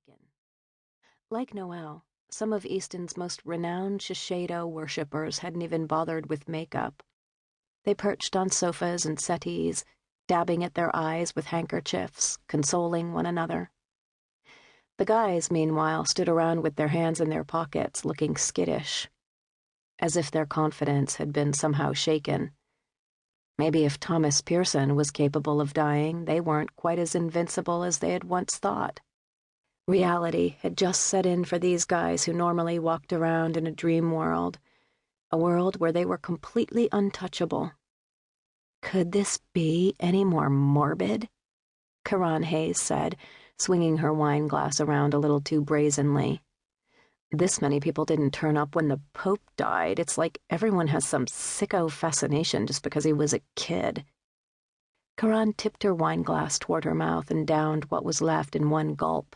shaken. Like Noelle, some of Easton's most renowned Shiseido worshippers hadn't even bothered with makeup. They perched on sofas and settees, dabbing at their eyes with handkerchiefs, consoling one another. The guys, meanwhile, stood around with their hands in their pockets, looking skittish, as if their confidence had been somehow shaken. Maybe if Thomas Pearson was capable of dying, they weren't quite as invincible as they had once thought. Reality had just set in for these guys who normally walked around in a dream world, a world where they were completely untouchable. Could this be any more morbid? Kiran Hayes said, swinging her wine glass around a little too brazenly. This many people didn't turn up when the Pope died. It's like everyone has some sicko fascination just because he was a kid. Kiran tipped her wine glass toward her mouth and downed what was left in one gulp.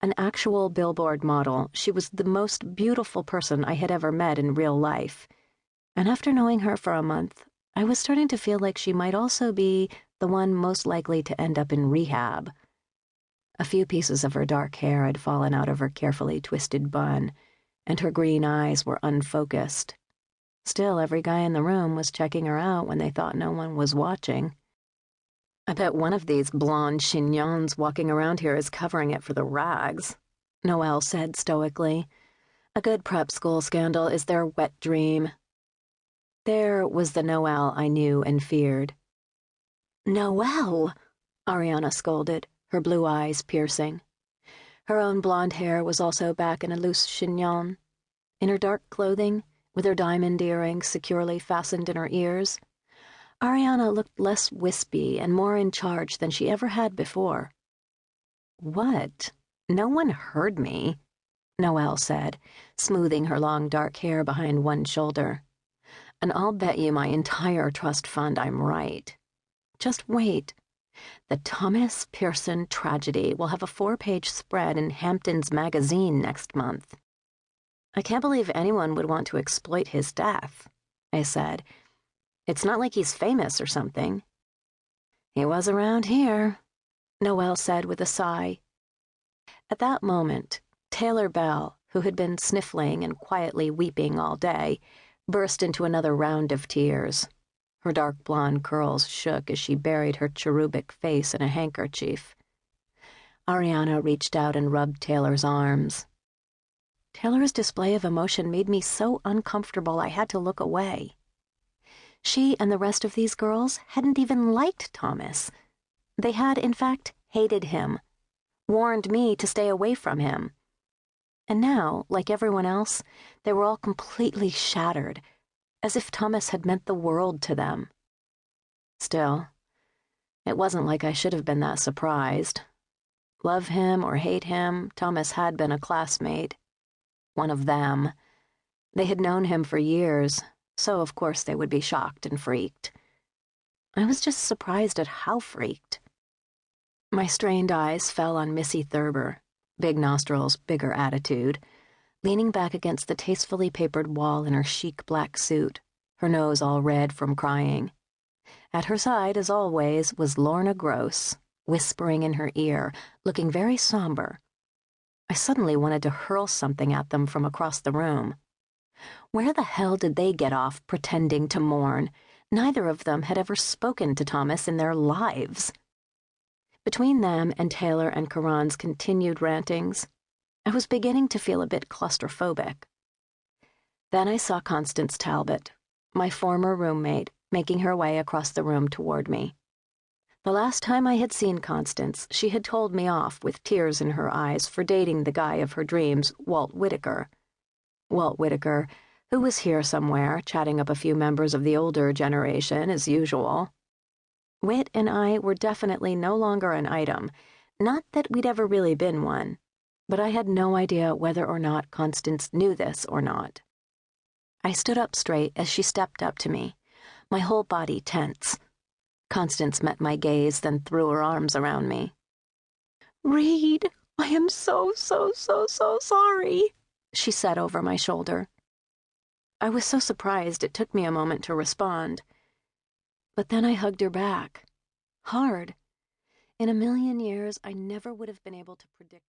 An actual billboard model, she was the most beautiful person I had ever met in real life, and after knowing her for a month, I was starting to feel like she might also be the one most likely to end up in rehab. A few pieces of her dark hair had fallen out of her carefully twisted bun, and her green eyes were unfocused. Still, every guy in the room was checking her out when they thought no one was watching. I bet one of these blonde chignons walking around here is covering it for the rags, Noelle said stoically. A good prep school scandal is their wet dream. There was the Noelle I knew and feared. "Noelle!" Arianna scolded, her blue eyes piercing. Her own blonde hair was also back in a loose chignon. In her dark clothing, with her diamond earrings securely fastened in her ears, Arianna looked less wispy and more in charge than she ever had before. "What? No one heard me," Noelle said, smoothing her long dark hair behind one shoulder. "And I'll bet you my entire trust fund I'm right. Just wait. The Thomas Pearson tragedy will have a 4-page spread in Hampton's magazine next month." "I can't believe anyone would want to exploit his death," I said. "It's not like he's famous or something." "He was around here," Noelle said with a sigh. At that moment, Taylor Bell, who had been sniffling and quietly weeping all day, burst into another round of tears. Her dark blonde curls shook as she buried her cherubic face in a handkerchief. Arianna reached out and rubbed Taylor's arms. Taylor's display of emotion made me so uncomfortable I had to look away. She and the rest of these girls hadn't even liked Thomas. They had, in fact, hated him, warned me to stay away from him. And now, like everyone else, they were all completely shattered, as if Thomas had meant the world to them. Still, it wasn't like I should have been that surprised. Love him or hate him, Thomas had been a classmate. One of them. They had known him for years, so of course they would be shocked and freaked. I was just surprised at how freaked. My strained eyes fell on Missy Thurber, big nostrils, bigger attitude, leaning back against the tastefully papered wall in her chic black suit, her nose all red from crying. At her side, as always, was Lorna Gross, whispering in her ear, looking very somber. I suddenly wanted to hurl something at them from across the room. Where the hell did they get off pretending to mourn? Neither of them had ever spoken to Thomas in their lives. Between them and Taylor and Kiran's continued rantings, I was beginning to feel a bit claustrophobic. Then I saw Constance Talbot, my former roommate, making her way across the room toward me. The last time I had seen Constance, she had told me off with tears in her eyes for dating the guy of her dreams, Walt Whitaker. Walt Whitaker, who was here somewhere, chatting up a few members of the older generation, as usual. Whit and I were definitely no longer an item, not that we'd ever really been one, but I had no idea whether or not Constance knew this or not. I stood up straight as she stepped up to me, my whole body tense. Constance met my gaze, then threw her arms around me. "Reed, I am so sorry," she said over my shoulder. I was so surprised it took me a moment to respond. But then I hugged her back. Hard. In a million years, I never would have been able to predict